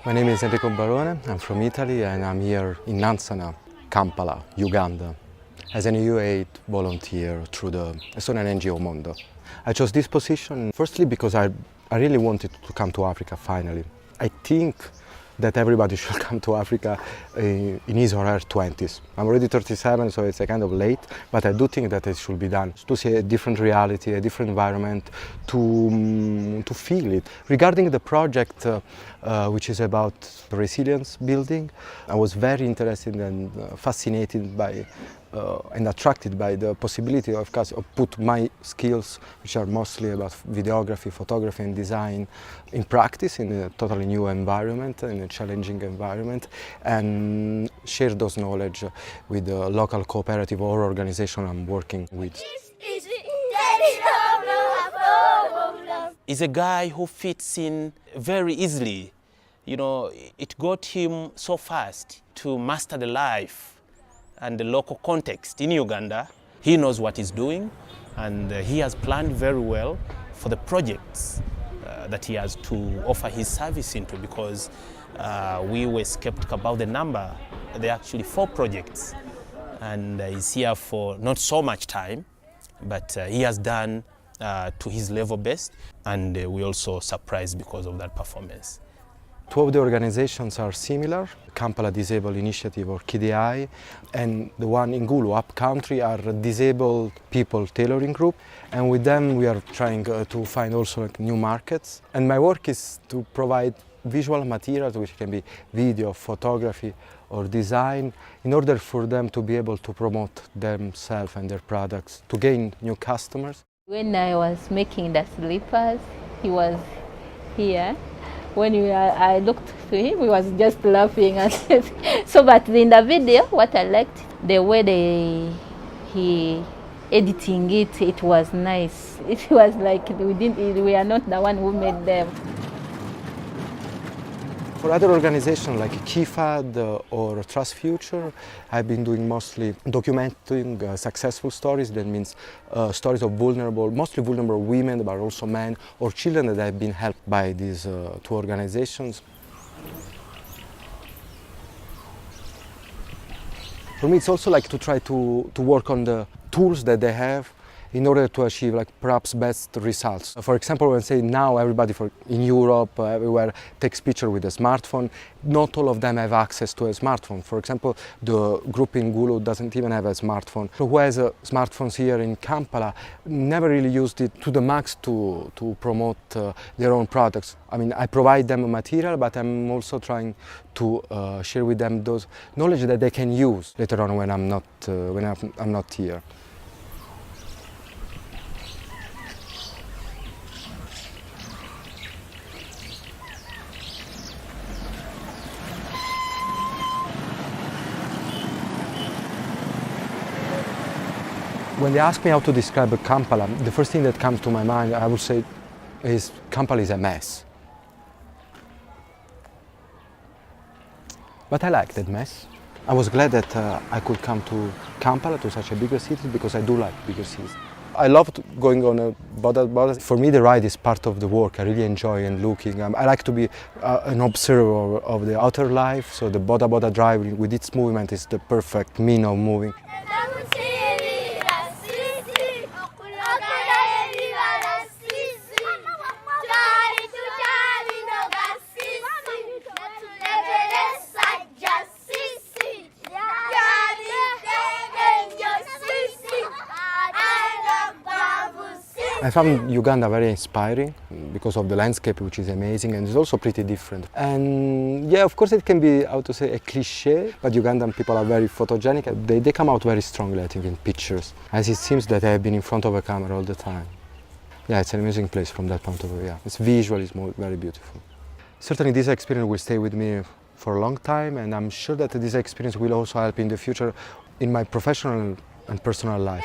My name is Enrico Barone, I'm from Italy and I'm here in Nansana, Kampala, Uganda, as an EU aid volunteer through the Estonian NGO Mondo. I chose this position firstly because I really wanted to come to Africa finally. I think that everybody should come to Africa in his or her 20s. I'm already 37, so it's a kind of late, but I do think that it should be done to see a different reality, a different environment, to feel it. Regarding the project, which is about resilience building, I was very interested and fascinated by and attracted by the possibility of put my skills, which are mostly about videography, photography and design, in practice in a totally new environment, in a challenging environment, and share those knowledge with the local cooperative or organization I'm working with. He's a guy who fits in very easily. You know, it got him so fast to master the life and the local context in Uganda. He knows what he's doing, and he has planned very well for the projects that he has to offer his service into, because we were skeptical about the number. There are actually 4 projects, and he's here for not so much time, but he has done to his level best, and we also surprised because of that performance. 2 of the organizations are similar, Kampala Disabled Initiative or KDI, and the one in Gulu, Upcountry, are disabled people tailoring group, and with them we are trying to find also new markets. And my work is to provide visual materials, which can be video, photography or design, in order for them to be able to promote themselves and their products, to gain new customers. When I was making the slippers, he was here. When I looked to him, he was just laughing. So, but in the video, what I liked, the way he editing it, it was nice. It was like we are not the one who made them. For other organizations like KIFAD or Trust Future, I've been doing mostly documenting successful stories. That means stories of mostly vulnerable women, but also men or children that have been helped by these 2 organizations. For me, it's also like to try to work on the tools that they have in order to achieve perhaps best results. For example, when say now everybody in Europe, everywhere takes picture with a smartphone, not all of them have access to a smartphone. For example, the group in Gulu doesn't even have a smartphone. So who has smartphones here in Kampala never really used it to the max to promote their own products. I mean, I provide them material, but I'm also trying to share with them those knowledge that they can use later on when I'm not here. When they ask me how to describe Kampala, the first thing that comes to my mind, I would say, is Kampala is a mess. But I like that mess. I was glad that I could come to Kampala, to such a bigger city, because I do like bigger cities. I loved going on a Boda. For me, the ride is part of the work. I really enjoy and looking. I like to be an observer of the outer life, so the Boda drive with its movement is the perfect mean of moving. I found Uganda very inspiring because of the landscape, which is amazing, and it's also pretty different. And yeah, of course it can be, how to say, a cliche, but Ugandan people are very photogenic. They come out very strongly, I think, in pictures, as it seems that they have been in front of a camera all the time. Yeah, it's an amazing place from that point of view, yeah. It's visual, it's very beautiful. Certainly this experience will stay with me for a long time, and I'm sure that this experience will also help in the future in my professional and personal life.